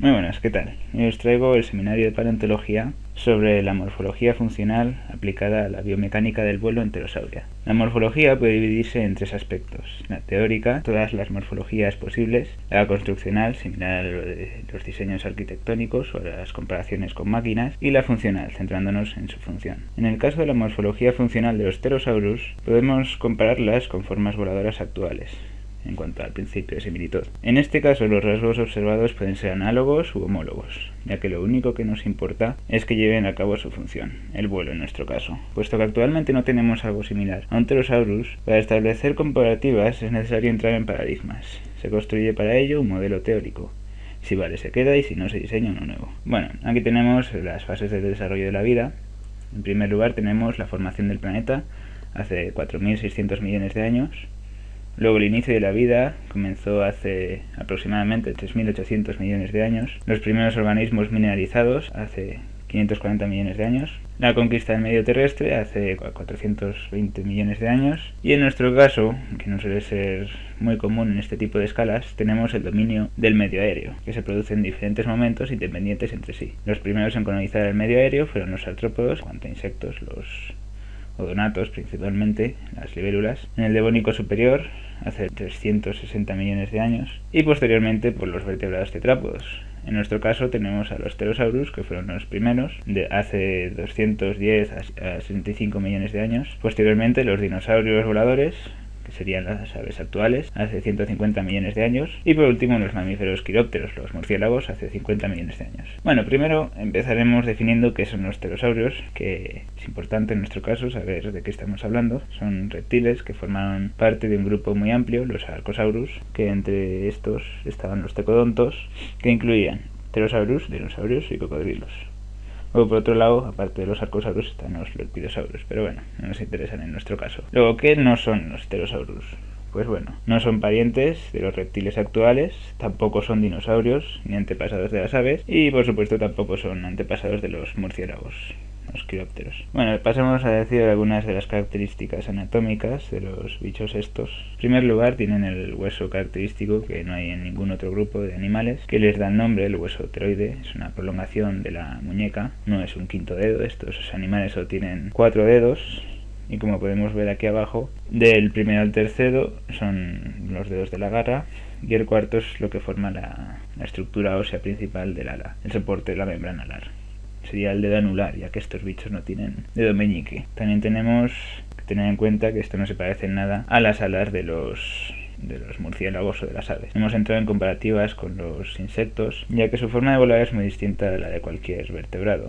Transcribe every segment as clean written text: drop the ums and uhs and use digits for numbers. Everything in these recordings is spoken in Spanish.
Muy buenas, ¿qué tal? Hoy os traigo el seminario de paleontología sobre la morfología funcional aplicada a la biomecánica del vuelo en pterosauria. La morfología puede dividirse en tres aspectos: la teórica, todas las morfologías posibles; la construccional, similar a lo de los diseños arquitectónicos o las comparaciones con máquinas; y la funcional, centrándonos en su función. En el caso de la morfología funcional de los pterosaurus, podemos compararlas con formas voladoras actuales en cuanto al principio de similitud. En este caso, los rasgos observados pueden ser análogos u homólogos, ya que lo único que nos importa es que lleven a cabo su función, el vuelo en nuestro caso. Puesto que actualmente no tenemos algo similar a un Pterosaurus, para establecer comparativas es necesario entrar en paradigmas. Se construye para ello un modelo teórico. Si vale, se queda, y si no, se diseña uno nuevo. Bueno, aquí tenemos las fases del desarrollo de la vida. En primer lugar tenemos la formación del planeta hace 4.600 millones de años. Luego el inicio de la vida comenzó hace aproximadamente 3.800 millones de años. Los primeros organismos mineralizados hace 540 millones de años. La conquista del medio terrestre hace 420 millones de años. Y en nuestro caso, que no suele ser muy común en este tipo de escalas, tenemos el dominio del medio aéreo, que se produce en diferentes momentos independientes entre sí. Los primeros en colonizar el medio aéreo fueron los artrópodos, en cuanto a insectos, los odonatos principalmente, las libélulas, en el Devónico superior hace 360 millones de años, y posteriormente por los vertebrados tetrápodos. En nuestro caso tenemos a los pterosaurus, que fueron los primeros, de hace 210 a 65 millones de años. Posteriormente los dinosaurios voladores, que serían las aves actuales, hace 150 millones de años. Y por último los mamíferos quirópteros, los murciélagos, hace 50 millones de años. Bueno, primero empezaremos definiendo qué son los pterosaurios, que es importante en nuestro caso saber de qué estamos hablando. Son reptiles que formaron parte de un grupo muy amplio, los Archosaurus, que entre estos estaban los tecodontos, que incluían pterosaurus, dinosaurios y cocodrilos. Luego, por otro lado, aparte de los arcosaurus, están los lepidosauros, pero bueno, no nos interesan en nuestro caso. Luego, ¿qué no son los pterosaurus? Pues bueno, no son parientes de los reptiles actuales, tampoco son dinosaurios ni antepasados de las aves, y por supuesto tampoco son antepasados de los murciélagos, los quirópteros. Bueno, pasemos a decir algunas de las características anatómicas de los bichos estos. En primer lugar, tienen el hueso característico que no hay en ningún otro grupo de animales, que les da el nombre, el hueso pteroide. Es una prolongación de la muñeca, no es un quinto dedo. Estos animales solo tienen 4 dedos, y como podemos ver aquí abajo, del primero al tercero son los dedos de la garra, y el cuarto es lo que forma la estructura ósea principal del ala, el soporte de la membrana alar. Sería el dedo anular, ya que estos bichos no tienen dedo meñique. También tenemos que tener en cuenta que esto no se parece en nada a las alas de los murciélagos o de las aves. Hemos entrado en comparativas con los insectos, ya que su forma de volar es muy distinta a la de cualquier vertebrado.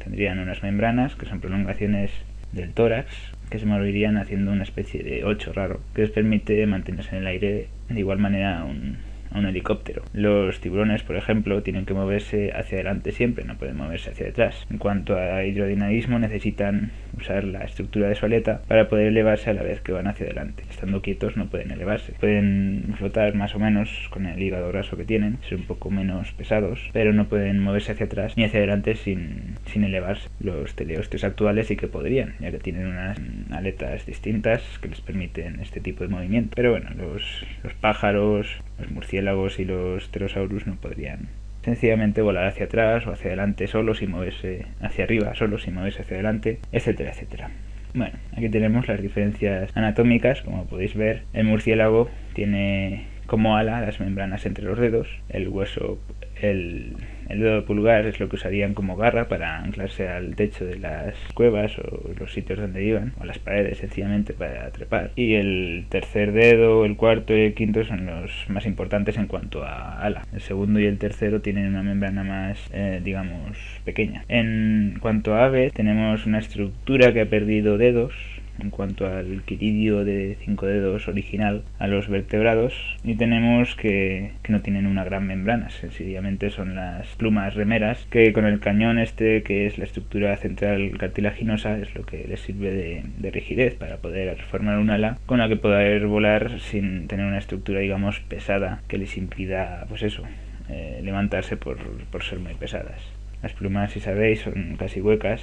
Tendrían unas membranas, que son prolongaciones del tórax, que se moverían haciendo una especie de 8 raro, que les permite mantenerse en el aire de igual manera a un helicóptero. Los tiburones, por ejemplo, tienen que moverse hacia adelante siempre, no pueden moverse hacia detrás. En cuanto a hidrodinamismo, necesitan usar la estructura de su aleta para poder elevarse a la vez que van hacia adelante. Estando quietos no pueden elevarse. Pueden flotar más o menos con el hígado graso que tienen, ser un poco menos pesados, pero no pueden moverse hacia atrás ni hacia adelante sin elevarse. Los teleostes actuales sí que podrían, ya que tienen unas aletas distintas que les permiten este tipo de movimiento. Pero bueno, los pájaros, los murciélagos y los pterosaurus no podrían sencillamente volar hacia atrás o hacia adelante solos y moverse hacia arriba solos y moverse hacia adelante, etcétera, etcétera. Bueno, aquí tenemos las diferencias anatómicas. Como podéis ver, el murciélago tiene como ala las membranas entre los dedos. El hueso, el dedo pulgar es lo que usarían como garra para anclarse al techo de las cuevas o los sitios donde iban, o las paredes sencillamente para trepar. Y el tercer dedo, el cuarto y el quinto son los más importantes en cuanto a ala. El segundo y el tercero tienen una membrana más, digamos, pequeña. En cuanto a ave, tenemos una estructura que ha perdido dedos en cuanto al quiridio de 5 dedos original a los vertebrados, y tenemos que no tienen una gran membrana, sencillamente son las plumas remeras, que con el cañón este, que es la estructura central cartilaginosa, es lo que les sirve de rigidez para poder formar un ala con la que poder volar sin tener una estructura, digamos, pesada que les impida, pues eso, levantarse por ser muy pesadas. Las plumas, si sabéis, son casi huecas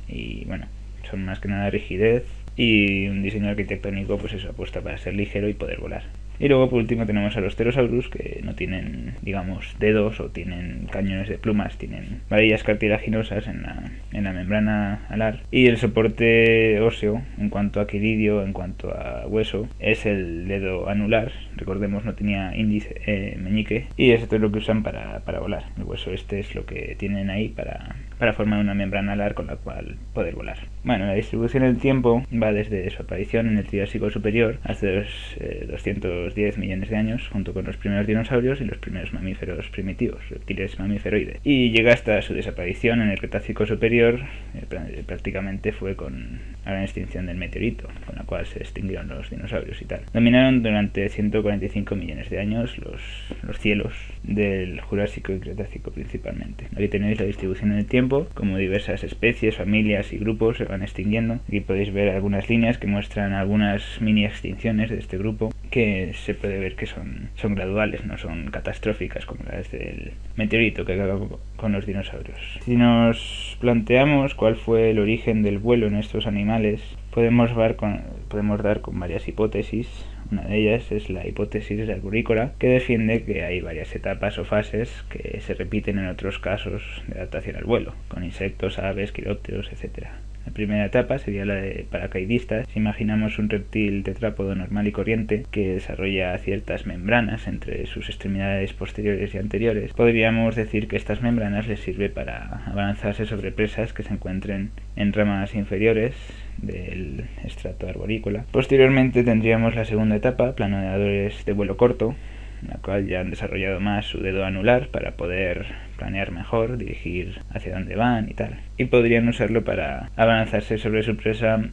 y bueno, son más que nada rigidez, y un diseño arquitectónico, pues eso, apuesta para ser ligero y poder volar. Y luego por último tenemos a los pterosaurus, que no tienen, digamos, dedos o tienen cañones de plumas, tienen varillas cartilaginosas en la membrana alar. Y el soporte óseo, en cuanto a quiridio, en cuanto a hueso, es el dedo anular. Recordemos, no tenía índice, meñique, y esto es lo que usan para volar. El hueso este es lo que tienen ahí para formar una membrana alar con la cual poder volar. Bueno, la distribución del tiempo va desde su aparición en el Triásico superior hace 210 millones de años, junto con los primeros dinosaurios y los primeros mamíferos primitivos, reptiles mamíferoides, y llega hasta su desaparición en el Cretácico superior. Prácticamente fue con la gran extinción del meteorito, con la cual se extinguieron los dinosaurios y tal. Dominaron durante 145 millones de años los cielos del Jurásico y Cretácico principalmente. Aquí tenéis la distribución en el tiempo, como diversas especies, familias y grupos se van extinguiendo. Aquí podéis ver algunas líneas que muestran algunas mini extinciones de este grupo, que se puede ver que son graduales, no son catastróficas como las del meteorito que acabó con los dinosaurios. Si nos planteamos cuál fue el origen del vuelo en estos animales, podemos dar con varias hipótesis. Una de ellas es la hipótesis de arborícola, que defiende que hay varias etapas o fases que se repiten en otros casos de adaptación al vuelo, con insectos, aves, quirópteros, etc. La primera etapa sería la de paracaidistas. Si imaginamos un reptil tetrápodo normal y corriente que desarrolla ciertas membranas entre sus extremidades posteriores y anteriores, podríamos decir que estas membranas les sirven para abalanzarse sobre presas que se encuentren en ramas inferiores del estrato arborícola. Posteriormente tendríamos la segunda etapa, planeadores de vuelo corto, en la cual ya han desarrollado más su dedo anular para poder planear mejor, dirigir hacia dónde van y tal. Y podrían usarlo para abalanzarse sobre su presa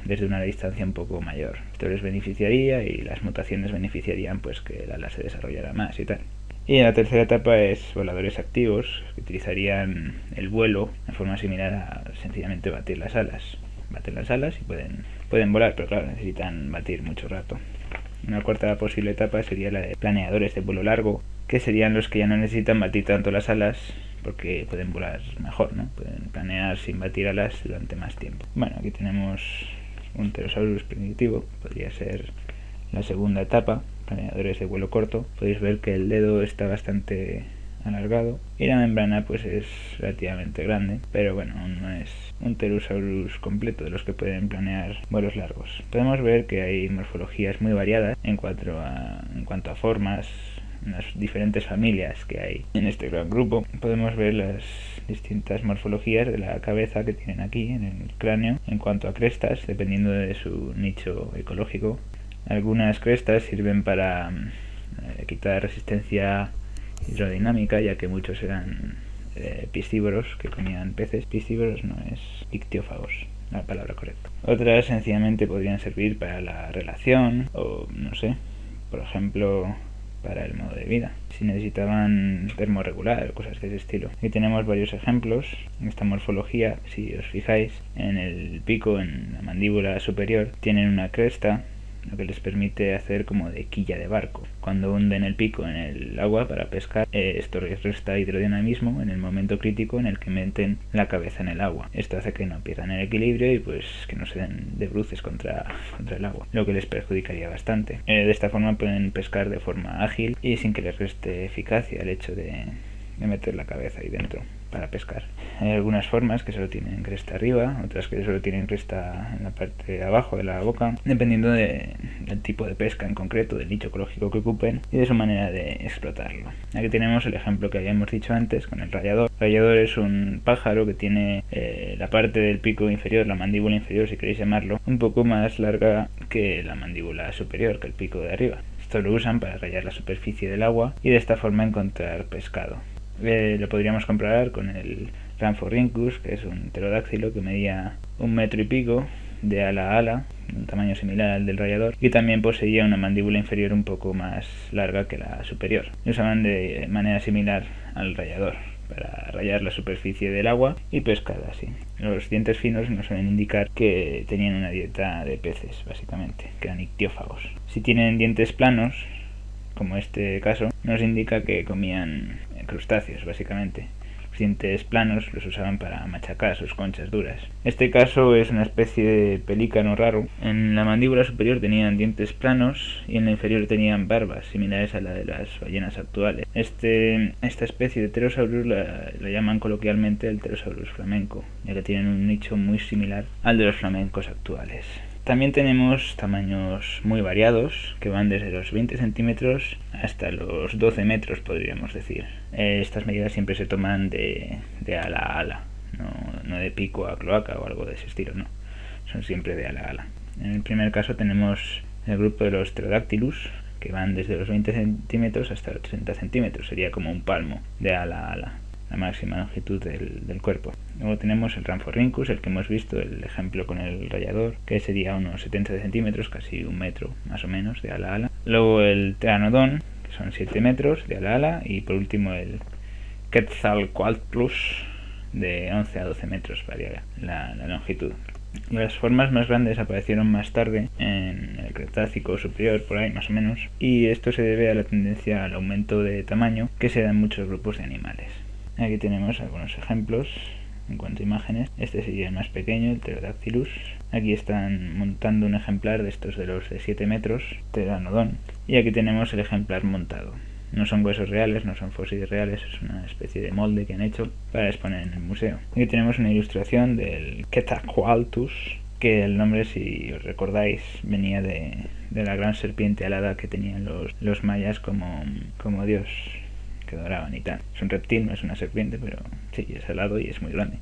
desde una distancia un poco mayor. Esto les beneficiaría y las mutaciones beneficiarían pues que el ala se desarrollara más y tal. Y la tercera etapa es voladores activos, que utilizarían el vuelo de forma similar a sencillamente batir las alas. Baten las alas y pueden volar, pero claro, necesitan batir mucho rato. Una cuarta posible etapa sería la de planeadores de vuelo largo, que serían los que ya no necesitan batir tanto las alas porque pueden volar mejor, ¿no? Pueden planear sin batir alas durante más tiempo. Bueno, aquí tenemos un Pterosaurus primitivo, podría ser la segunda etapa, planeadores de vuelo corto. Podéis ver que el dedo está bastante alargado y la membrana pues es relativamente grande, pero bueno, aún no es un Pterosaurus completo de los que pueden planear vuelos largos. Podemos ver que hay morfologías muy variadas en cuanto a formas, en las diferentes familias que hay en este gran grupo. Podemos ver las distintas morfologías de la cabeza que tienen aquí en el cráneo en cuanto a crestas, dependiendo de su nicho ecológico. Algunas crestas sirven para quitar resistencia hidrodinámica, ya que muchos eran piscívoros que comían peces. Piscívoros no, es ictiófagos la palabra correcta. Otras sencillamente podrían servir para la relación o no sé, por ejemplo para el modo de vida, si necesitaban termorregular o cosas de ese estilo. Aquí tenemos varios ejemplos en esta morfología. Si os fijáis, en el pico, en la mandíbula superior, tienen una cresta, lo que les permite hacer como de quilla de barco. Cuando hunden el pico en el agua para pescar, esto resta hidrodinamismo en el momento crítico en el que meten la cabeza en el agua. Esto hace que no pierdan el equilibrio y pues que no se den de bruces contra el agua, lo que les perjudicaría bastante. De esta forma pueden pescar de forma ágil y sin que les reste eficacia el hecho de meter la cabeza ahí dentro para pescar. Hay algunas formas que solo tienen cresta arriba, otras que solo tienen cresta en la parte de abajo de la boca, dependiendo del tipo de pesca en concreto, del nicho ecológico que ocupen y de su manera de explotarlo. Aquí tenemos el ejemplo que habíamos dicho antes con el rayador. El rayador es un pájaro que tiene la parte del pico inferior, la mandíbula inferior si queréis llamarlo, un poco más larga que la mandíbula superior, que el pico de arriba. Esto lo usan para rayar la superficie del agua y de esta forma encontrar pescado. Lo podríamos comparar con el Rhamphorhynchus, que es un pterodáctilo que medía 1,5 metros de ala a ala, de un tamaño similar al del rayador, y también poseía una mandíbula inferior un poco más larga que la superior. Lo usaban de manera similar al rayador para rayar la superficie del agua y pescar así. Los dientes finos nos suelen indicar que tenían una dieta de peces, básicamente, que eran ictiófagos. Si tienen dientes planos, como este caso, nos indica que comían crustáceos, básicamente. Los dientes planos los usaban para machacar sus conchas duras. Este caso es una especie de pelícano raro. En la mandíbula superior tenían dientes planos y en la inferior tenían barbas, similares a la de las ballenas actuales. Esta especie de pterosaurus la llaman coloquialmente el pterosaurus flamenco, ya que tienen un nicho muy similar al de los flamencos actuales. También tenemos tamaños muy variados, que van desde los 20 centímetros hasta los 12 metros, podríamos decir. Estas medidas siempre se toman de ala a ala, no de pico a cloaca o algo de ese estilo, no. Son siempre de ala a ala. En el primer caso tenemos el grupo de los Pterodactylus, que van desde los 20 centímetros hasta los 30 centímetros, sería como un palmo de ala a ala, la máxima longitud del cuerpo. Luego tenemos el Rhamphorhynchus, el que hemos visto, el ejemplo con el rallador, que sería unos 70 centímetros, casi un metro más o menos de ala a ala. Luego el Pteranodon, que son 7 metros de ala a ala, y por último el Quetzalcoatlus, de 11 a 12 metros varía la longitud. Las formas más grandes aparecieron más tarde, en el Cretácico superior, por ahí más o menos, y esto se debe a la tendencia al aumento de tamaño que se da en muchos grupos de animales. Aquí tenemos algunos ejemplos en cuanto a imágenes. Este sería el más pequeño, el Pterodactylus. Aquí están montando un ejemplar de estos de los de 7 metros, Pteranodon. Y aquí tenemos el ejemplar montado. No son huesos reales, no son fósiles reales, es una especie de molde que han hecho para exponer en el museo. Aquí tenemos una ilustración del Quetzalcoatlus, que el nombre, si os recordáis, venía de la gran serpiente alada que tenían los mayas como dios, que adoraban y tal. Es un reptil, no es una serpiente, pero sí, es alado y es muy grande.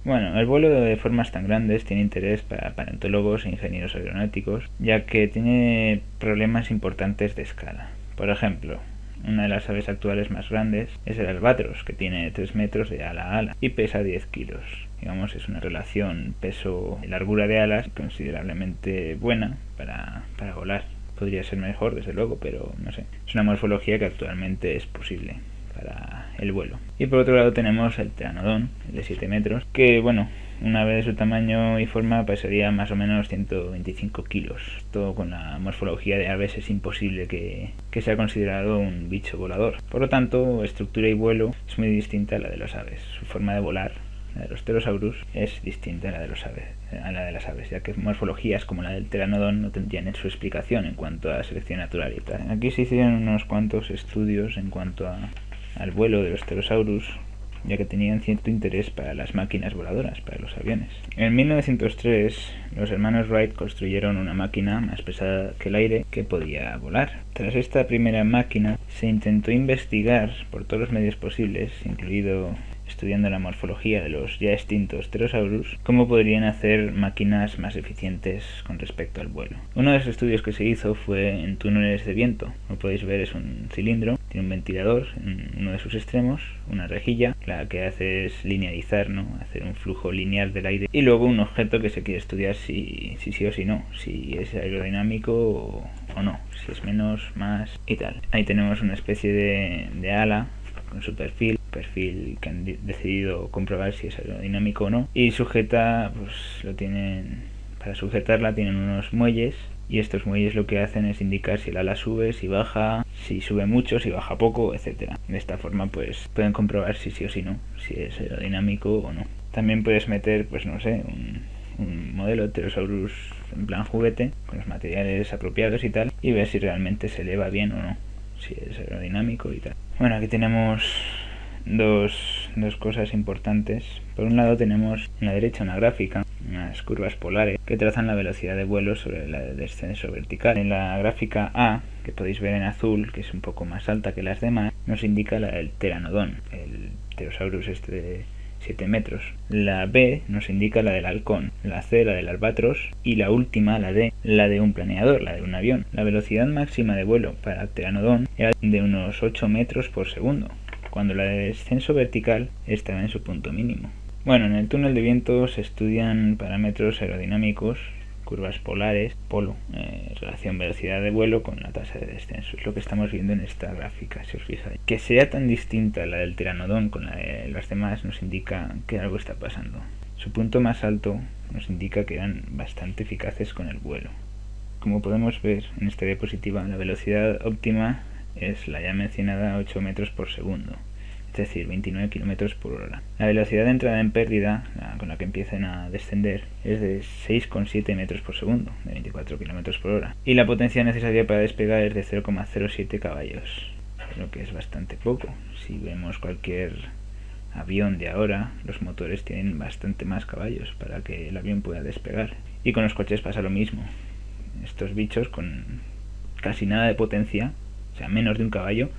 Bueno, el vuelo de formas tan grandes tiene interés para paleontólogos e ingenieros aeronáuticos, ya que tiene problemas importantes de escala. Por ejemplo, una de las aves actuales más grandes es el albatros, que tiene 3 metros de ala a ala y pesa 10 kilos. Digamos, es una relación peso-largura de alas considerablemente buena para volar. Podría ser mejor, desde luego, pero no sé. Es una morfología que actualmente es posible para el vuelo. Y por otro lado tenemos el Pteranodon, el de 7 metros, que bueno, una vez su tamaño y forma pesaría más o menos 125 kilos. Todo con la morfología de aves es imposible que sea considerado un bicho volador. Por lo tanto, estructura y vuelo es muy distinta a la de las aves. Su forma de volar, la de los Pterosaurus, es distinta a la de las aves, ya que morfologías como la del Pteranodon no tendrían su explicación en cuanto a selección natural y tal. Aquí se hicieron unos cuantos estudios en cuanto al vuelo de los Pterosaurus, ya que tenían cierto interés para las máquinas voladoras, para los aviones. En 1903, los hermanos Wright construyeron una máquina más pesada que el aire que podía volar. Tras esta primera máquina, se intentó investigar por todos los medios posibles, incluido estudiando la morfología de los ya extintos Pterosaurus, cómo podrían hacer máquinas más eficientes con respecto al vuelo. Uno de los estudios que se hizo fue en túneles de viento. Como podéis ver, es un cilindro, tiene un ventilador en uno de sus extremos, una rejilla, la que hace es linearizar, hacer un flujo lineal del aire, y luego un objeto que se quiere estudiar si sí o si no, si es aerodinámico o no, si es menos, más y tal. Ahí tenemos una especie de ala con su perfil que han decidido comprobar si es aerodinámico o no, y sujeta, para sujetarla tienen unos muelles, y estos muelles lo que hacen es indicar si el ala sube, si baja, si sube mucho, si baja poco, etcétera. De esta forma pues pueden comprobar si sí o si no, si es aerodinámico o no. También puedes meter, pues no sé, un modelo de Pterosaurus en plan juguete, con los materiales apropiados y tal, y ver si realmente se eleva bien o no, si es aerodinámico y tal. Bueno, aquí tenemos dos cosas importantes. Por un lado tenemos en la derecha una gráfica, unas curvas polares que trazan la velocidad de vuelo sobre la de descenso vertical. En la gráfica A, que podéis ver en azul, que es un poco más alta que las demás, nos indica la del Pteranodon, el Pterosaurus de 7 metros. La B nos indica la del halcón, la C la del albatros y la última, la D, la de un planeador, la de un avión. La velocidad máxima de vuelo para el Pteranodon era de unos 8 metros por segundo, cuando la de descenso vertical estaba en su punto mínimo. Bueno, en el túnel de viento se estudian parámetros aerodinámicos, curvas polares, relación velocidad de vuelo con la tasa de descenso. Es lo que estamos viendo en esta gráfica, si os fijáis. Que sea tan distinta la del Pteranodon con la de las demás nos indica que algo está pasando. Su punto más alto nos indica que eran bastante eficaces con el vuelo. Como podemos ver en esta diapositiva, la velocidad óptima es la ya mencionada 8 metros por segundo. decir 29 km por hora. La velocidad de entrada en pérdida, con la que empiezan a descender, es de 6,7 metros por segundo, de 24 km por hora. Y la potencia necesaria para despegar es de 0,07 caballos, lo que es bastante poco. Si vemos cualquier avión de ahora, los motores tienen bastante más caballos para que el avión pueda despegar. Y con los coches pasa lo mismo. Estos bichos con casi nada de potencia, o sea, menos de un caballo,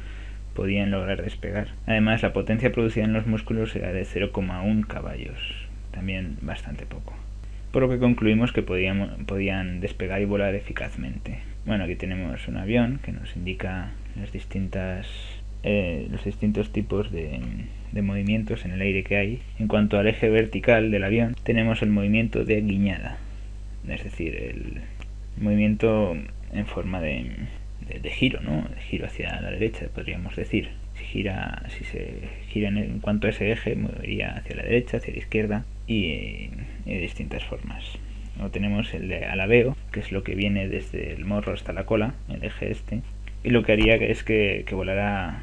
podían lograr despegar. Además, la potencia producida en los músculos era de 0,1 caballos, también bastante poco. Por lo que concluimos que podían despegar y volar eficazmente. Bueno, aquí tenemos un avión que nos indica los distintos tipos de movimientos en el aire que hay. En cuanto al eje vertical del avión, tenemos el movimiento de guiñada, es decir, el movimiento en forma de giro, ¿no? De giro hacia la derecha, podríamos decir. Si se gira en cuanto a ese eje, movería hacia la derecha, hacia la izquierda y de distintas formas. Luego tenemos el de alabeo, que es lo que viene desde el morro hasta la cola, el eje este, y lo que haría es que volara,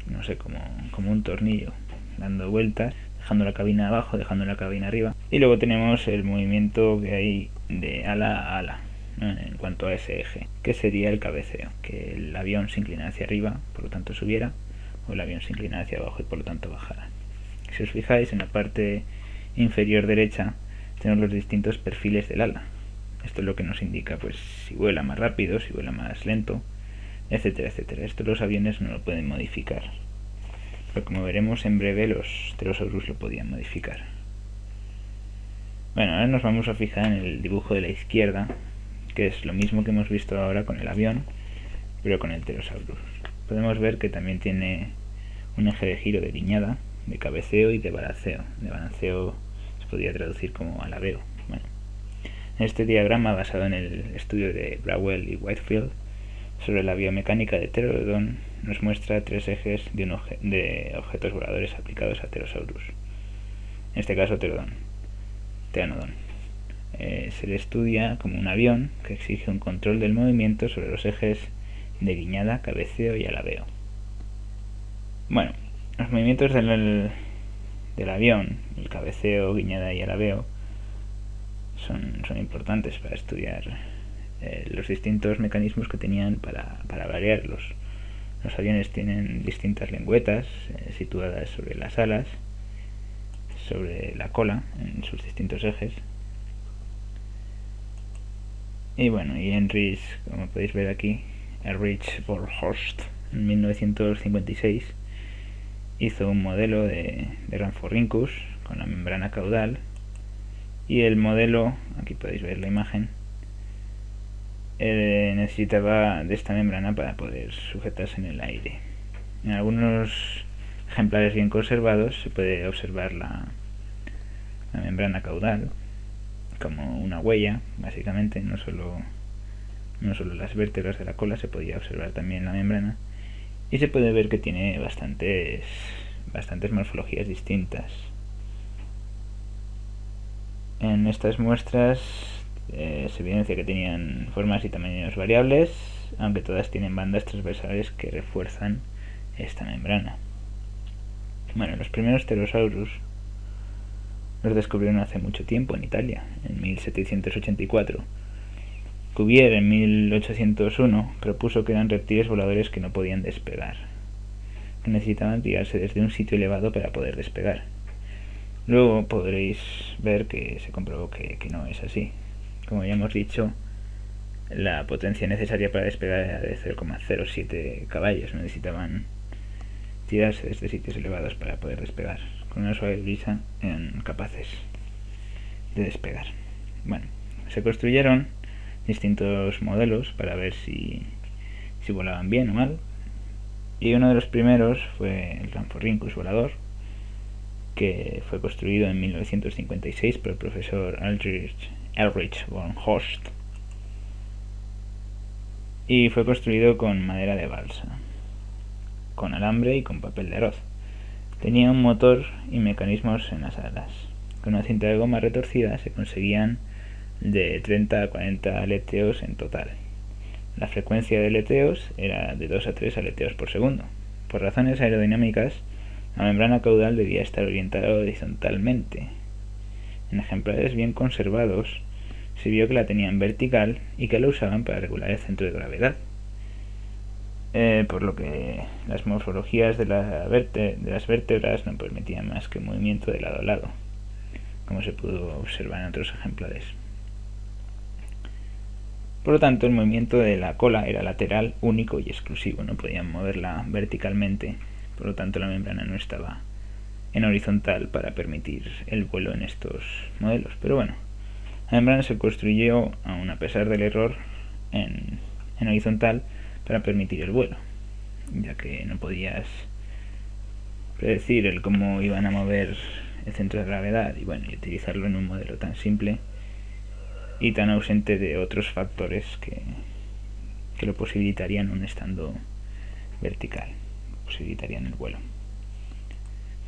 no sé, como un tornillo, dando vueltas, dejando la cabina abajo, dejando la cabina arriba. Y luego tenemos el movimiento que hay de ala a ala, ¿no? En cuanto a ese eje, que sería el cabeceo, que el avión se inclina hacia arriba, por lo tanto subiera, o el avión se inclina hacia abajo y por lo tanto bajara. Si os fijáis, en la parte inferior derecha tenemos los distintos perfiles del ala. Esto es lo que nos indica pues si vuela más rápido, si vuela más lento, etcétera, etcétera. Esto los aviones no lo pueden modificar, pero como veremos en breve, los pterosaurus lo podían modificar. Bueno, ahora nos vamos a fijar en el dibujo de la izquierda, que es lo mismo que hemos visto ahora con el avión, pero con el pterosaurus. Podemos ver que también tiene un eje de giro de guiñada, de cabeceo y de balanceo. De balanceo se podría traducir como alabeo. Bueno, en este diagrama, basado en el estudio de Bradwell y Whitefield sobre la biomecánica de Pteranodon, nos muestra 3 ejes de objetos voladores aplicados a Pterosaurus. En este caso, Pteranodon. Se le estudia como un avión que exige un control del movimiento sobre los ejes de guiñada, cabeceo y alabeo. Bueno, los movimientos del avión, el cabeceo, guiñada y alabeo, son importantes para estudiar los distintos mecanismos que tenían para variarlos. Los aviones tienen distintas lengüetas situadas sobre las alas, sobre la cola, en sus distintos ejes. Y bueno, y Heinrich, como podéis ver aquí, Erich von Horst, en 1956 hizo un modelo de Rhamphorhynchus con la membrana caudal, y el modelo, aquí podéis ver la imagen, necesitaba de esta membrana para poder sujetarse en el aire. En algunos ejemplares bien conservados se puede observar la membrana caudal como una huella, básicamente, no solo las vértebras de la cola, se podía observar también la membrana, y se puede ver que tiene bastantes morfologías distintas. En estas muestras se evidencia que tenían formas y tamaños variables, aunque todas tienen bandas transversales que refuerzan esta membrana. Bueno, los primeros pterosaurus los descubrieron hace mucho tiempo en Italia, en 1784. Cuvier, en 1801, propuso que eran reptiles voladores que no podían despegar, que necesitaban tirarse desde un sitio elevado para poder despegar. Luego podréis ver que se comprobó que no es así. Como ya hemos dicho, la potencia necesaria para despegar era de 0,07 caballos. Necesitaban tirarse desde sitios elevados para poder despegar. Con una suave brisa eran capaces de despegar. Bueno, se construyeron distintos modelos para ver si volaban bien o mal, y uno de los primeros fue el Rhamphorhynchus volador, que fue construido en 1956 por el profesor Erich von Horst, y fue construido con madera de balsa, con alambre y con papel de arroz. Tenía un motor y mecanismos en las alas. Con una cinta de goma retorcida se conseguían de 30 a 40 aleteos en total. La frecuencia de aleteos era de 2 a 3 aleteos por segundo. Por razones aerodinámicas, La membrana caudal debía estar orientada horizontalmente. En ejemplares bien conservados se vio que la tenían vertical y que la usaban para regular el centro de gravedad, por lo que las morfologías de las vértebras no permitían más que movimiento de lado a lado, como se pudo observar en otros ejemplares. Por lo tanto, el movimiento de la cola era lateral, único y exclusivo, no podían moverla verticalmente, por lo tanto la membrana no estaba en horizontal para permitir el vuelo en estos modelos. Pero bueno, la membrana se construyó, aun a pesar del error, en horizontal para permitir el vuelo, ya que no podías predecir el cómo iban a mover el centro de gravedad y utilizarlo en un modelo tan simple y tan ausente de otros factores que lo posibilitarían aun estando vertical, posibilitarían el vuelo.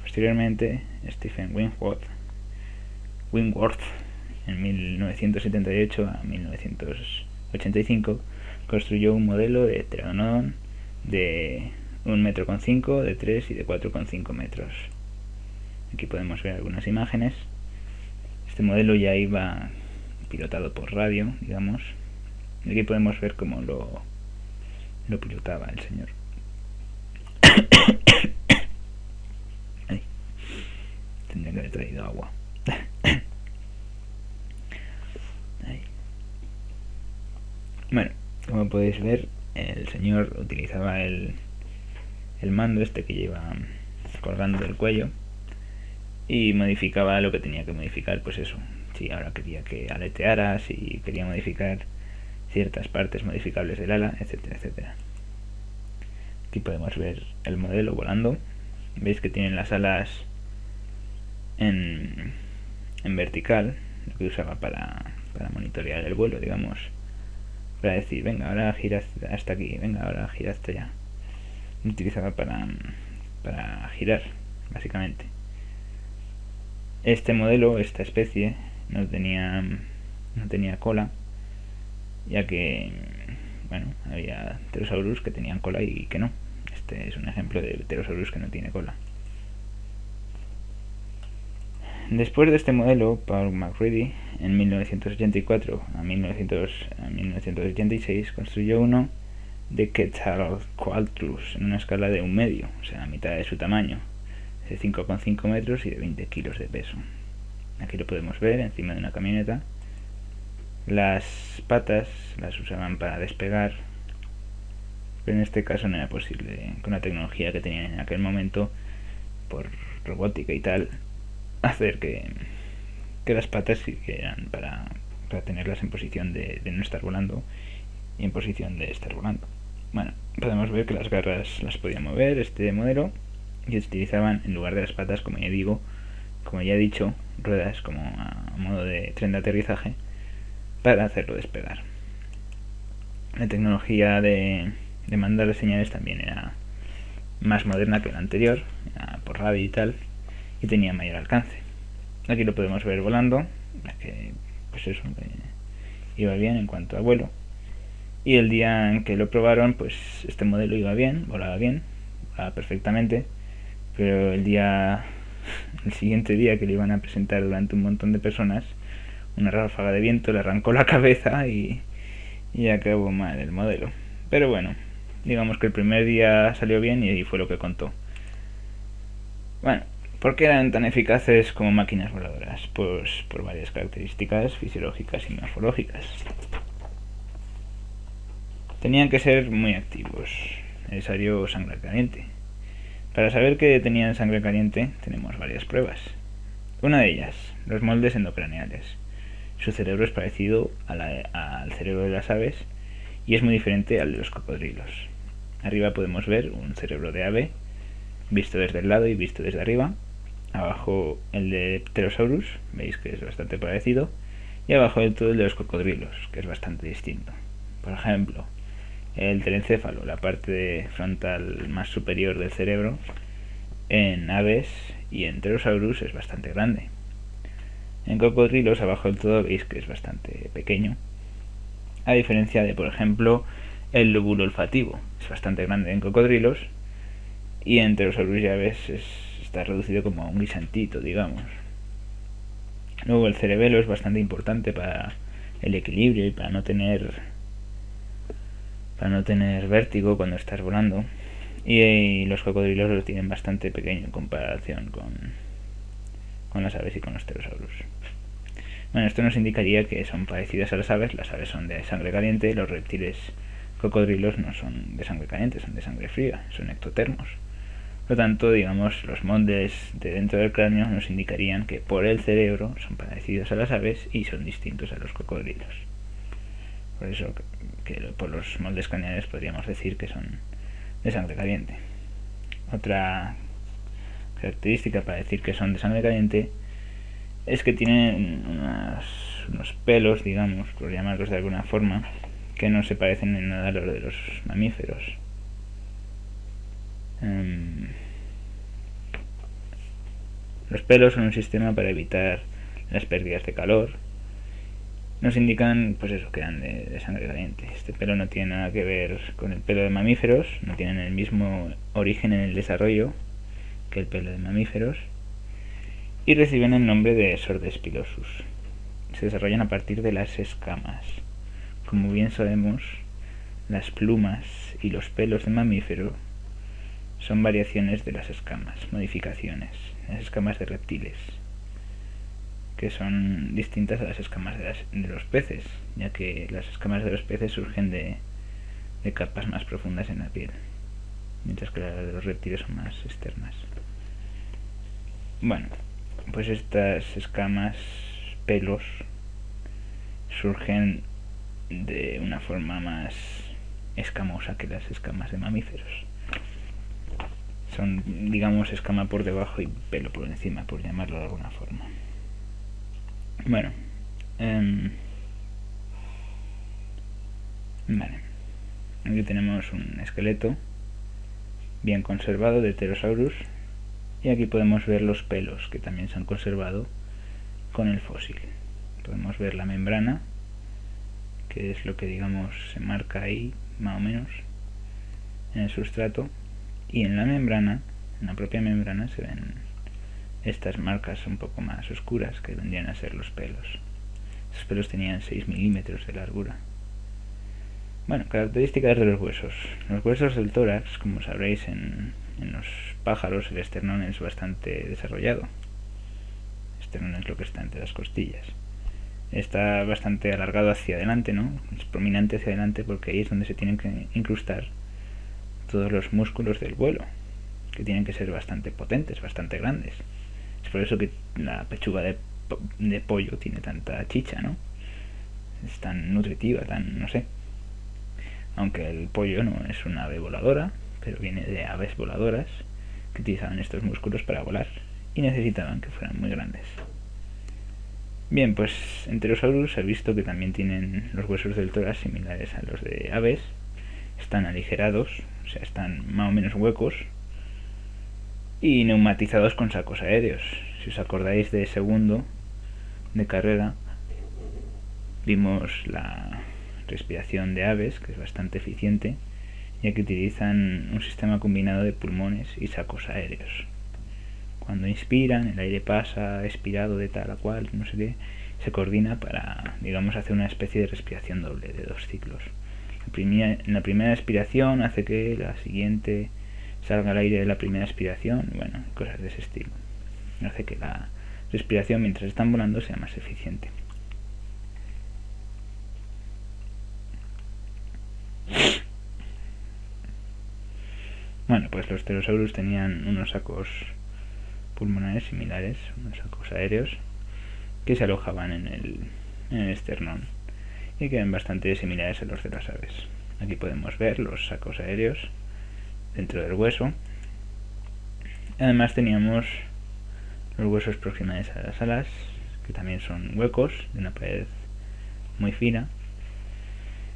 Posteriormente, Stephen Wingworth en 1978 a 1985 construyó un modelo de pteranodon de 1,5 m, de 3 y de 4,5 metros. Aquí podemos ver algunas imágenes. Este modelo ya iba pilotado por radio, digamos. Y aquí podemos ver cómo lo pilotaba el señor. Ay, tendría que haber traído agua. Ahí. Bueno, como podéis ver, el señor utilizaba el mando este que lleva colgando del cuello y modificaba lo que tenía que modificar, pues eso. Si ahora quería que aleteara, si quería modificar ciertas partes modificables del ala, etcétera, etcétera. Aquí podemos ver el modelo volando. Veis que tienen las alas en vertical, lo que usaba para monitorear el vuelo, digamos, para decir, venga, ahora gira hasta aquí, venga, ahora gira hasta allá. Lo utilizaba para girar, básicamente. Este modelo, esta especie, no tenía cola, ya que había Pterosaurus que tenían cola y que no. Este es un ejemplo de Pterosaurus que no tiene cola. Después de este modelo, Paul MacReady en 1984 a 1986 construyó uno de Quetzalcoatlus en una escala de 1 medio, o sea, la mitad de su tamaño, de 5,5 metros y de 20 kilos de peso. Aquí lo podemos ver encima de una camioneta. Las patas las usaban para despegar, pero en este caso no era posible, con la tecnología que tenían en aquel momento, por robótica y tal, hacer que las patas sirvieran para tenerlas en posición de no estar volando y en posición de estar volando. Bueno, podemos ver que las garras las podía mover este modelo y utilizaban, en lugar de las patas, como ya he dicho, ruedas como a modo de tren de aterrizaje para hacerlo despegar. La tecnología de mandar señales también era más moderna que la anterior, era por radio y tal, y tenía mayor alcance. Aquí lo podemos ver volando, que pues eso, iba bien en cuanto a vuelo. Y el día en que lo probaron, pues este modelo iba bien, volaba perfectamente, pero el siguiente día que lo iban a presentar durante un montón de personas, una ráfaga de viento le arrancó la cabeza y acabó mal el modelo. Pero bueno, digamos que el primer día salió bien y ahí fue lo que contó. Bueno, ¿por qué eran tan eficaces como máquinas voladoras? Pues por varias características fisiológicas y morfológicas. Tenían que ser muy activos, necesario sangre caliente. Para saber que tenían sangre caliente tenemos varias pruebas. Una de ellas, los moldes endocraneales. Su cerebro es parecido al cerebro de las aves y es muy diferente al de los cocodrilos. Arriba podemos ver un cerebro de ave, visto desde el lado y visto desde arriba. Abajo el de Pterosaurus, veis que es bastante parecido, y abajo del todo el de los cocodrilos, que es bastante distinto. Por ejemplo, el telencéfalo, la parte frontal más superior del cerebro, en aves y en Pterosaurus es bastante grande. En cocodrilos, abajo del todo, veis que es bastante pequeño, a diferencia de, por ejemplo, el lóbulo olfativo. Es bastante grande en cocodrilos y en Pterosaurus y aves es está reducido como un guisantito, digamos. Luego el cerebelo es bastante importante para el equilibrio y para no tener vértigo cuando estás volando. Y los cocodrilos los tienen bastante pequeño en comparación con las aves y con los pterosaurus. Bueno, esto nos indicaría que son parecidas a las aves son de sangre caliente, los reptiles cocodrilos no son de sangre caliente, son de sangre fría, son ectotermos. Por lo tanto, digamos, los moldes de dentro del cráneo nos indicarían que por el cerebro son parecidos a las aves y son distintos a los cocodrilos. Por eso que por los moldes craneales podríamos decir que son de sangre caliente. Otra característica para decir que son de sangre caliente es que tienen unos pelos, digamos, por llamarlos de alguna forma, que no se parecen en nada a los de los mamíferos. Los pelos son un sistema para evitar las pérdidas de calor. Nos indican, pues eso, que eran de sangre caliente. Este pelo no tiene nada que ver con el pelo de mamíferos, no tienen el mismo origen en el desarrollo que el pelo de mamíferos, y reciben el nombre de Sordespilosus. Se desarrollan a partir de las escamas. Como bien sabemos, las plumas y los pelos de mamífero son variaciones de las escamas, modificaciones, las escamas de reptiles, que son distintas a las escamas de los peces, ya que las escamas de los peces surgen de capas más profundas en la piel, mientras que las de los reptiles son más externas. Bueno, pues estas escamas, pelos, surgen de una forma más escamosa que las escamas de mamíferos. Son, digamos, escama por debajo y pelo por encima, por llamarlo de alguna forma. Bueno, vale. Aquí tenemos un esqueleto bien conservado de Pterosaurus, y aquí podemos ver los pelos que también se han conservado con el fósil. Podemos ver la membrana, que es lo que, digamos, se marca ahí más o menos en el sustrato, y en la membrana, en la propia membrana, se ven estas marcas un poco más oscuras que vendrían a ser los pelos. Esos pelos tenían 6 milímetros de largura. Bueno, características de los huesos. Los huesos del tórax, como sabréis, en los pájaros el esternón es bastante desarrollado. El esternón es lo que está entre las costillas. Está bastante alargado hacia adelante, ¿no? Es prominente hacia adelante porque ahí es donde se tienen que incrustar todos los músculos del vuelo, que tienen que ser bastante potentes, bastante grandes. Es por eso que la pechuga de pollo tiene tanta chicha, ¿no? Es tan nutritiva, tan, no sé. Aunque el pollo no es una ave voladora, pero viene de aves voladoras que utilizaban estos músculos para volar y necesitaban que fueran muy grandes. Bien, pues en Pterosaurus se ha visto que también tienen los huesos del tórax similares a los de aves. Están aligerados, o sea, están más o menos huecos y neumatizados con sacos aéreos. Si os acordáis de segundo de carrera, vimos la respiración de aves, que es bastante eficiente, ya que utilizan un sistema combinado de pulmones y sacos aéreos. Cuando inspiran, el aire pasa expirado de tal a cual, no sé qué, se coordina para, digamos, hacer una especie de respiración doble de 2 ciclos. La primera expiración hace que la siguiente salga al aire de la primera expiración, bueno, cosas de ese estilo. Hace que la respiración mientras están volando sea más eficiente. Bueno, pues los pterosaurus tenían unos sacos pulmonares similares, unos sacos aéreos, que se alojaban en el esternón y que eran bastante similares a los de las aves. Aquí podemos ver los sacos aéreos dentro del hueso. Además teníamos los huesos proximales a las alas, que también son huecos de una pared muy fina,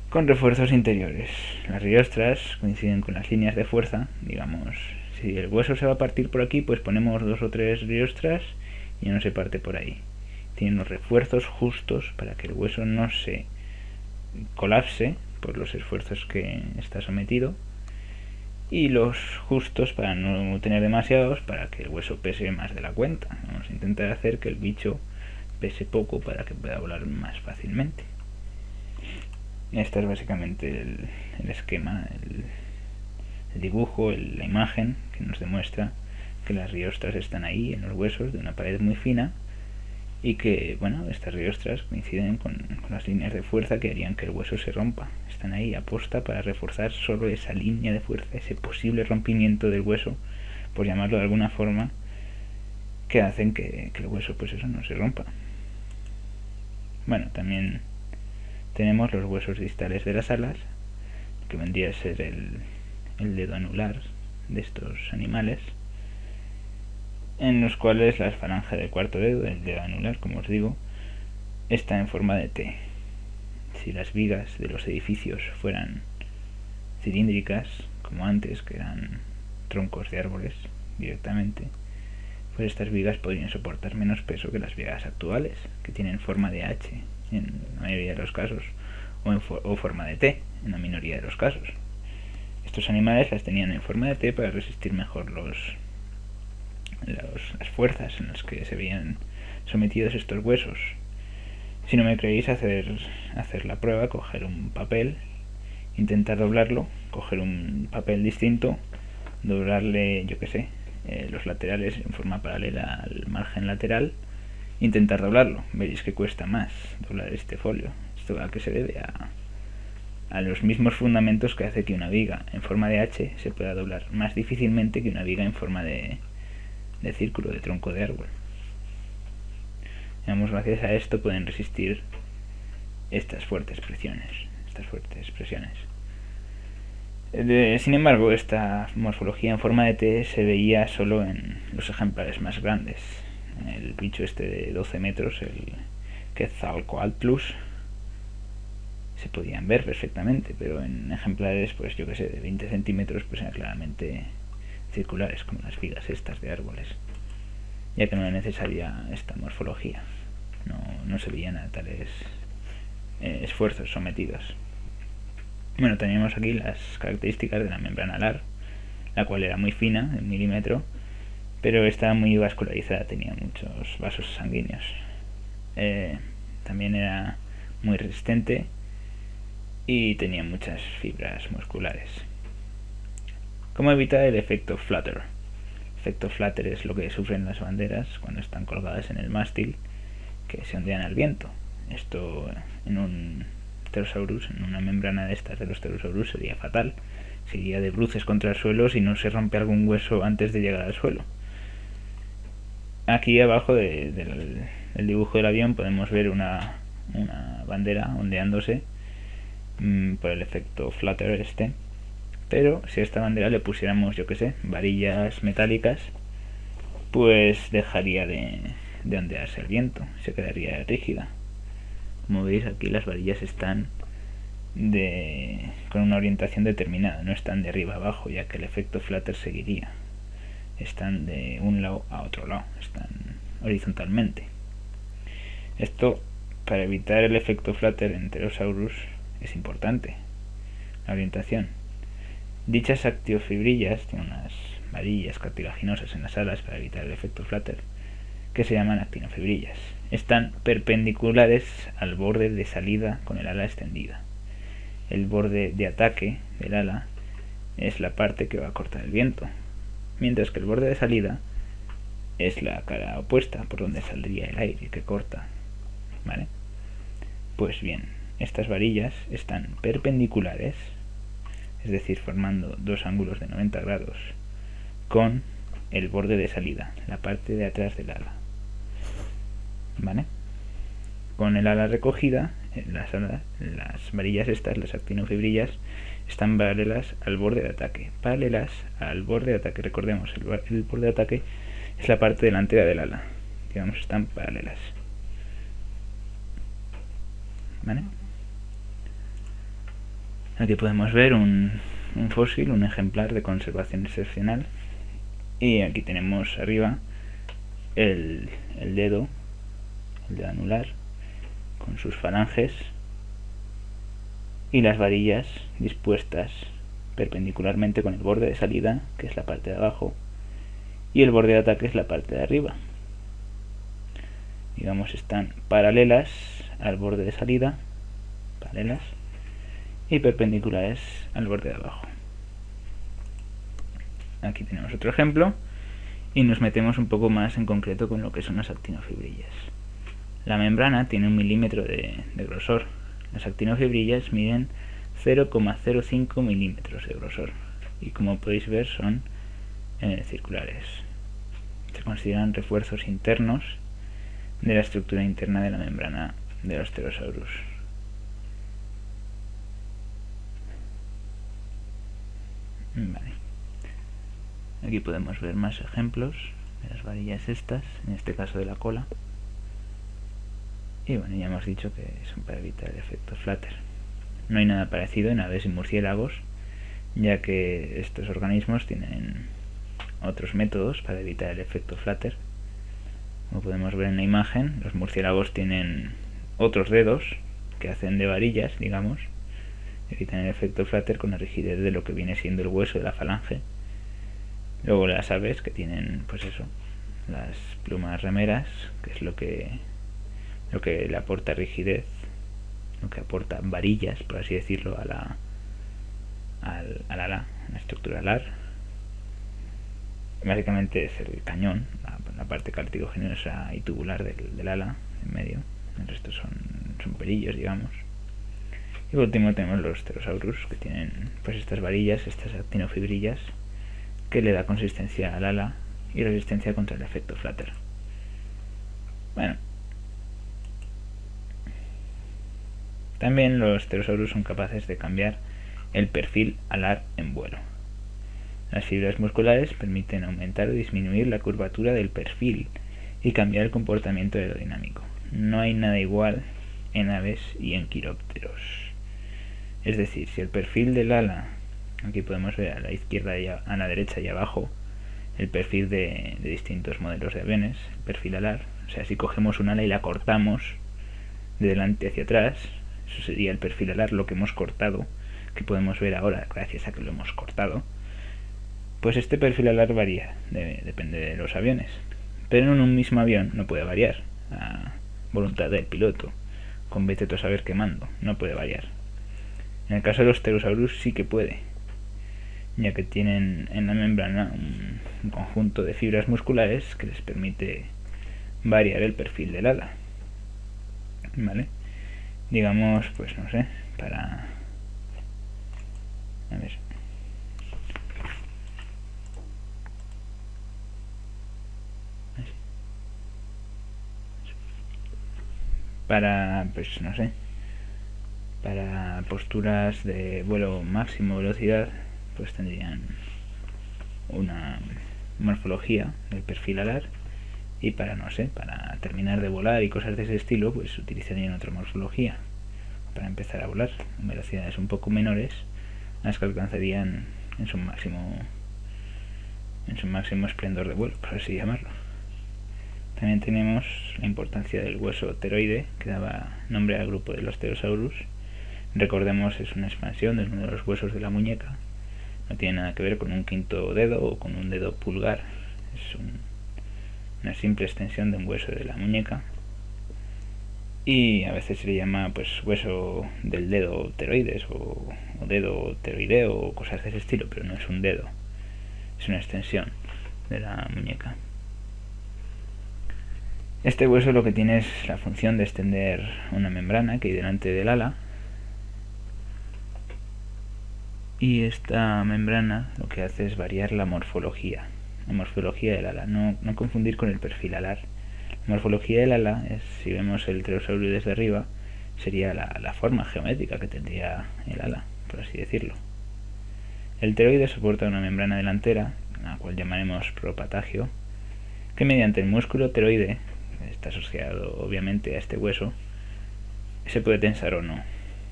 con refuerzos interiores. Las riostras coinciden con las líneas de fuerza, digamos, si el hueso se va a partir por aquí, pues ponemos 2 o 3 riostras y no se parte por ahí. Tiene unos refuerzos justos para que el hueso no se colapse por los esfuerzos que está sometido y los justos para no tener demasiados, para que el hueso pese más de la cuenta. Vamos a intentar hacer que el bicho pese poco para que pueda volar más fácilmente. Este es básicamente el esquema, el dibujo, la imagen que nos demuestra que las riostras están ahí en los huesos de una pared muy fina y que, bueno, estas riostras coinciden con las líneas de fuerza que harían que el hueso se rompa. Están ahí aposta para reforzar solo esa línea de fuerza, ese posible rompimiento del hueso, por llamarlo de alguna forma, que hacen que el hueso, pues eso, no se rompa. Bueno, también tenemos los huesos distales de las alas, que vendría a ser el dedo anular de estos animales, en los cuales la falange del cuarto dedo, el dedo anular, como os digo, está en forma de T. Si las vigas de los edificios fueran cilíndricas, como antes, que eran troncos de árboles directamente, pues estas vigas podrían soportar menos peso que las vigas actuales, que tienen forma de H en la mayoría de los casos, o forma de T en la minoría de los casos. Estos animales las tenían en forma de T para resistir mejor las fuerzas en las que se veían sometidos estos huesos. Si no me creéis, hacer la prueba, coger un papel, intentar doblarlo, coger un papel distinto, doblarle, yo que sé, los laterales en forma paralela al margen lateral, intentar doblarlo. Veréis que cuesta más doblar este folio. ¿Esto a qué se debe? A los mismos fundamentos que hace que una viga en forma de H se pueda doblar más difícilmente que una viga en forma de círculo, de tronco de árbol. Digamos, gracias a esto pueden resistir estas fuertes presiones. Sin embargo, esta morfología en forma de T se veía solo en los ejemplares más grandes. El bicho este de 12 metros, el Quetzalcoatlus, se podían ver perfectamente, pero en ejemplares, pues yo que sé, de 20 centímetros, pues eran claramente circulares, como las vigas estas de árboles, ya que no era necesaria esta morfología, no se veían a tales esfuerzos sometidos. Bueno, teníamos aquí las características de la membrana alar, la cual era muy fina, de 1 milímetro, pero estaba muy vascularizada, tenía muchos vasos sanguíneos. También era muy resistente y tenía muchas fibras musculares. ¿Cómo evitar el efecto flutter? El efecto flutter es lo que sufren las banderas cuando están colgadas en el mástil, que se ondean al viento. Esto en un pterosaurus, en una membrana de estas de los pterosaurus, sería fatal. Se iría de bruces contra el suelo si no se rompe algún hueso antes de llegar al suelo. Aquí abajo del dibujo del avión podemos ver una bandera ondeándose por el efecto flutter este. Pero si a esta bandera le pusiéramos, yo que sé, varillas metálicas, pues dejaría de ondearse el viento, se quedaría rígida. Como veis, aquí las varillas están con una orientación determinada, no están de arriba a abajo, ya que el efecto flutter seguiría. Están de un lado a otro lado, están horizontalmente. Esto, para evitar el efecto flutter en Pterosaurus, es importante, la orientación. Dichas actiofibrillas tienen unas varillas cartilaginosas en las alas para evitar el efecto flutter, que se llaman actinofibrillas. Están perpendiculares al borde de salida con el ala extendida. El borde de ataque del ala es la parte que va a cortar el viento, mientras que el borde de salida es la cara opuesta, por donde saldría el aire que corta. ¿Vale? Pues bien, estas varillas están perpendiculares, es decir, formando dos ángulos de 90 grados con el borde de salida, la parte de atrás del ala. ¿Vale? Con el ala recogida, las varillas estas, las actinofibrillas, están paralelas al borde de ataque. Recordemos, el borde de ataque es la parte delantera del ala. Digamos, están paralelas. ¿Vale? Aquí podemos ver un fósil, un ejemplar de conservación excepcional. Y aquí tenemos arriba el dedo anular con sus falanges y las varillas dispuestas perpendicularmente con el borde de salida, que es la parte de abajo, y el borde de ataque es la parte de arriba. Digamos, están paralelas al borde de salida, paralelas, y perpendiculares al borde de abajo. Aquí tenemos otro ejemplo y nos metemos un poco más en concreto con lo que son las actinofibrillas. La membrana tiene 1 milímetro de grosor. Las actinofibrillas miden 0,05 milímetros de grosor y, como podéis ver, son circulares. Se consideran refuerzos internos de la estructura interna de la membrana de los pterosaurus. Vale. Aquí podemos ver más ejemplos de las varillas estas, en este caso de la cola. Y bueno, ya hemos dicho que son para evitar el efecto flutter. No hay nada parecido en aves y murciélagos, ya que estos organismos tienen otros métodos para evitar el efecto flutter. Como podemos ver en la imagen, los murciélagos tienen otros dedos que hacen de varillas, digamos, evitan el efecto flutter con la rigidez de lo que viene siendo el hueso de la falange. Luego las aves, que tienen, pues eso, las plumas remeras, que es lo que le aporta rigidez, lo que aporta varillas, por así decirlo, al ala, a la estructura alar. Básicamente es el cañón, la parte cartilaginosa y tubular del ala, en medio. El resto son pelillos, digamos. Y por último tenemos los pterosaurus, que tienen pues estas varillas, estas actinofibrillas, que le da consistencia al ala y resistencia contra el efecto flutter. Bueno, también los pterosaurus son capaces de cambiar el perfil alar en vuelo. Las fibras musculares permiten aumentar o disminuir la curvatura del perfil y cambiar el comportamiento aerodinámico. No hay nada igual en aves y en quirópteros. Es decir, si el perfil del ala, aquí podemos ver a la izquierda y a la derecha y abajo el perfil de distintos modelos de aviones, el perfil alar, o sea, si cogemos un ala y la cortamos de delante hacia atrás, eso sería el perfil alar, lo que hemos cortado, que podemos ver ahora gracias a que lo hemos cortado. Pues este perfil alar varía, depende de los aviones, pero en un mismo avión no puede variar a voluntad del piloto, con vete tú a saber qué mando, no puede variar. En el caso de los pterosaurus sí que puede, ya que tienen en la membrana un conjunto de fibras musculares que les permite variar el perfil del ala. ¿Vale? Digamos, pues no sé, para... A ver... Para, pues no sé, para posturas de vuelo máximo velocidad, pues tendrían una morfología del perfil alar, y para, no sé, para terminar de volar y cosas de ese estilo, pues utilizarían otra morfología para empezar a volar en velocidades un poco menores a las que alcanzarían en su máximo esplendor de vuelo, por así llamarlo. También tenemos la importancia del hueso pteroide, que daba nombre al grupo de los pterosaurus. Recordemos, es una expansión de uno de los huesos de la muñeca. No tiene nada que ver con un quinto dedo o con un dedo pulgar. Es una simple extensión de un hueso de la muñeca. Y a veces se le llama pues hueso del dedo pteroides o dedo pteroideo o cosas de ese estilo, pero no es un dedo, es una extensión de la muñeca. Este hueso lo que tiene es la función de extender una membrana que hay delante del ala, y esta membrana lo que hace es variar la morfología del ala, no confundir con el perfil alar. La morfología del ala es, si vemos el pterosaurio desde arriba, sería la forma geométrica que tendría el ala, por así decirlo. El pteroide soporta una membrana delantera, la cual llamaremos propatagio, que mediante el músculo pteroide, está asociado obviamente a este hueso, se puede tensar o no.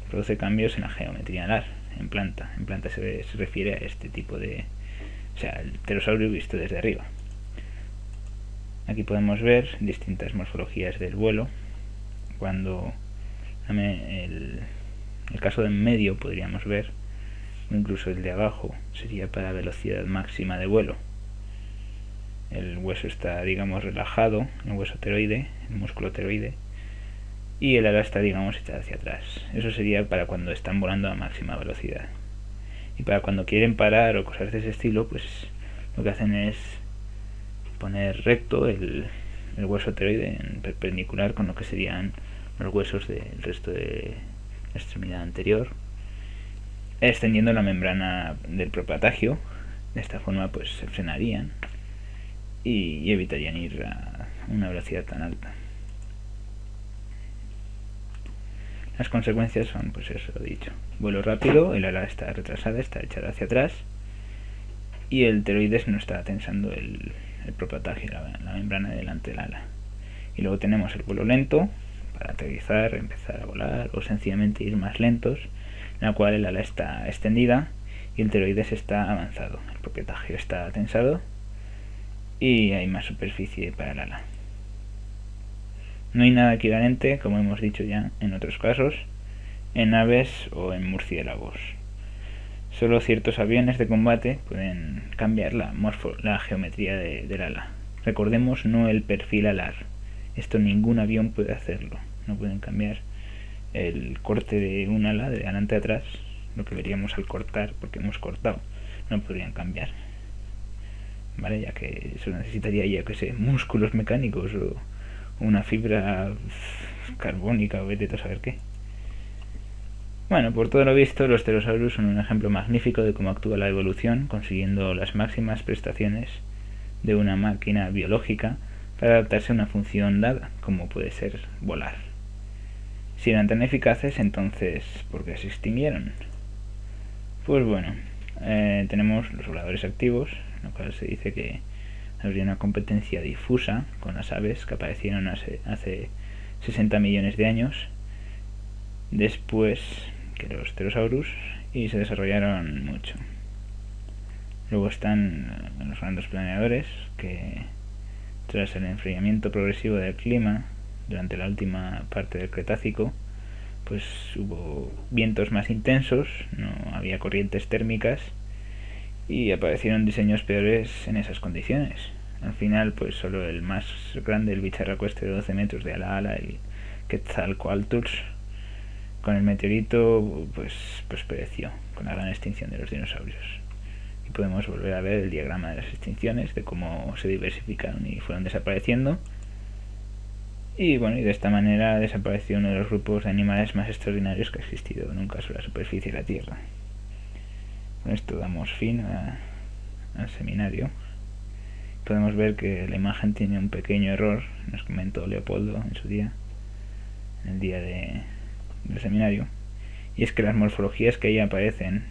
Produce cambios en la geometría alar, en planta. En planta se refiere a este tipo de... O sea, el pterosaurio visto desde arriba. Aquí podemos ver distintas morfologías del vuelo. Cuando el caso de en medio podríamos ver incluso el de abajo sería para velocidad máxima de vuelo. El hueso está, digamos, relajado, el hueso teroide, el músculo teroide, y el ala está, digamos, echada hacia atrás. Eso sería para cuando están volando a máxima velocidad. Y para cuando quieren parar o cosas de ese estilo, pues lo que hacen es poner recto el hueso teroide en perpendicular con lo que serían los huesos del resto de la extremidad anterior, extendiendo la membrana del propatagio. De esta forma pues se frenarían y evitarían ir a una velocidad tan alta. Las consecuencias son, pues eso lo he dicho, vuelo rápido, el ala está retrasada, está echada hacia atrás y el teroides no está tensando el propatagio, la membrana delante del ala. Y luego tenemos el vuelo lento, para aterrizar, empezar a volar o sencillamente ir más lentos, en la cual el ala está extendida y el teroides está avanzado, el propatagio está tensado y hay más superficie para el ala. No hay nada equivalente, como hemos dicho ya en otros casos, en aves o en murciélagos. Solo ciertos aviones de combate pueden cambiar la geometría del ala. Recordemos, no el perfil alar. Esto ningún avión puede hacerlo. No pueden cambiar el corte de un ala de adelante a atrás, lo que veríamos al cortar, porque hemos cortado. No podrían cambiar, ¿vale? Ya que eso necesitaría, ya que sé, músculos mecánicos o una fibra carbónica o vete a saber qué. Bueno, por todo lo visto, los pterosaurus son un ejemplo magnífico de cómo actúa la evolución, consiguiendo las máximas prestaciones de una máquina biológica para adaptarse a una función dada, como puede ser volar. Si eran tan eficaces, entonces, ¿por qué se extinguieron? Pues bueno, tenemos los voladores activos, lo cual se dice que habría una competencia difusa con las aves que aparecieron hace 60 millones de años después que los pterosaurus y se desarrollaron mucho. Luego están los grandes planeadores que, tras el enfriamiento progresivo del clima durante la última parte del Cretácico, pues hubo vientos más intensos, no había corrientes térmicas y aparecieron diseños peores en esas condiciones. Al final, pues solo el más grande, el bicharraco este de 12 metros de ala a ala, el Quetzalcoatlus, con el meteorito, pues pereció con la gran extinción de los dinosaurios. Y podemos volver a ver el diagrama de las extinciones, de cómo se diversificaron y fueron desapareciendo. Y bueno, y de esta manera desapareció uno de los grupos de animales más extraordinarios que ha existido nunca sobre la superficie de la Tierra. Con esto damos fin al seminario. Podemos ver que la imagen tiene un pequeño error, nos comentó Leopoldo en su día, en el día del seminario, y es que las morfologías que ahí aparecen,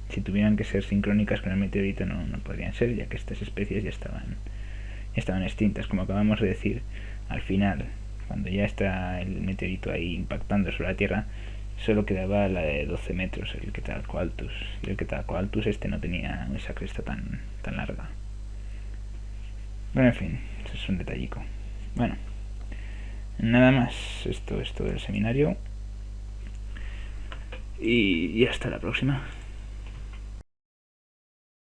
si tuvieran que ser sincrónicas con el meteorito, no podrían ser, ya que estas especies ya estaban extintas. Como acabamos de decir, al final, cuando ya está el meteorito ahí impactando sobre la Tierra, solo quedaba la de 12 metros, el Quetzalcoatlus, y el Quetzalcoatlus este no tenía esa cresta tan larga. Bueno, en fin, eso es un detallico. Bueno, nada más, esto del seminario y hasta la próxima.